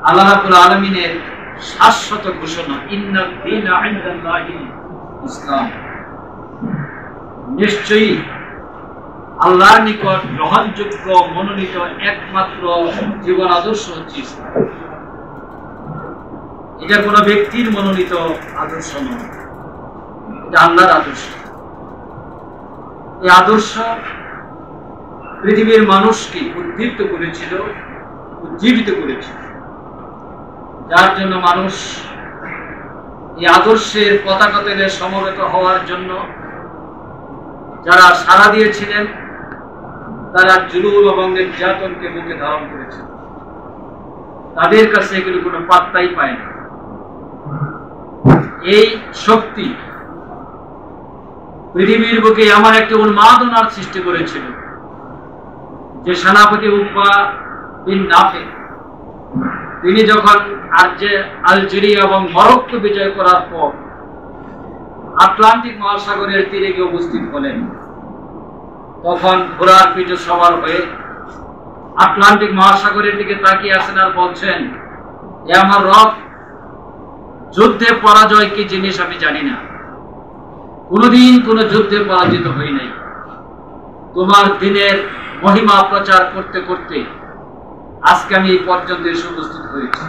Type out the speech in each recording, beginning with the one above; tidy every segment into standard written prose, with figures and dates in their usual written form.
আল্লাহ রাব্বুল আলামিনের শাশ্বত ঘোষণা, ইন্নাদ দীনা ইনদাল্লাহিল ইসলাম। নিশ্চয়ই আল্লাহর নিকট গ্রহণযোগ্য মনোনীত একমাত্র জীবন আদর্শ হচ্ছে ইসলাম। এটা কোনো ব্যক্তির মনোনীত আদর্শ নয়, এটা আল্লাহর আদর্শ। এই আদর্শ পৃথিবীর মানুষকে উদ্দীপ্ত করেছিল, উজ্জীবিত করেছিল, যার জন্য মানুষ এই আদর্শের পতাকা তলে সমবেত হওয়ার জন্য যারা সাড়া দিয়েছিলেন তারা জুলুম এবং নির্যাতনকে বুকে ধারণ করেছিল। তাদের কাছে এগুলো কোনো পাত্তাই পায় না। এই শক্তি পৃথিবীর বুকে এমন একটি উন্মাদনার সৃষ্টি করেছিল যে সেনাপতি উকবা বিন নাফে তিনি যখন আলজেরিয়া এবং মরক্কো বিজয় করার পর আটলান্টিক মহাসাগরের তীরে গিয়ে উপস্থিত হলেন, তখন ঘোড়ার পিঠে সবার হয়ে আটলান্টিক মহাসাগরের দিকে তাকিয়ে আছেন আর বলছেন, এ আমার রব, যুদ্ধে পরাজয় কি জিনিস আমি জানি না, কোনদিন কোন যুদ্ধে পরাজিত হই নাই। তোমার দিনের মহিমা প্রচার করতে করতে আজকে আমি এই পর্যন্ত এসে উপস্থিত হয়েছি।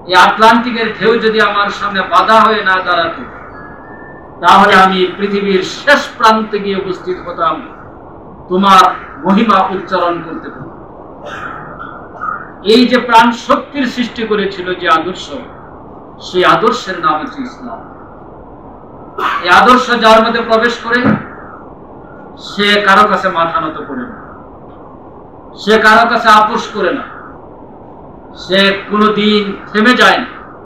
এই আটলান্টিকের ঢেউ যদি আমার সামনে বাধা হয়ে না দাঁড়াতো, তাহলে আমি পৃথিবীর শেষ প্রান্তে গিয়ে উপস্থিত হতাম, তোমার মহিমা উচ্চারণ করতে পারতাম। এই যে প্রাণ শক্তির সৃষ্টি করেছিল যে আদর্শ, সেই আদর্শের নাম হচ্ছে ইসলাম। এই আদর্শ যার মধ্যে প্রবেশ করে সে কারো কাছে মাথা নত করে না, সে কারো কাছে আপোষ করে না, সে কোনোদিন থেমে যায় না।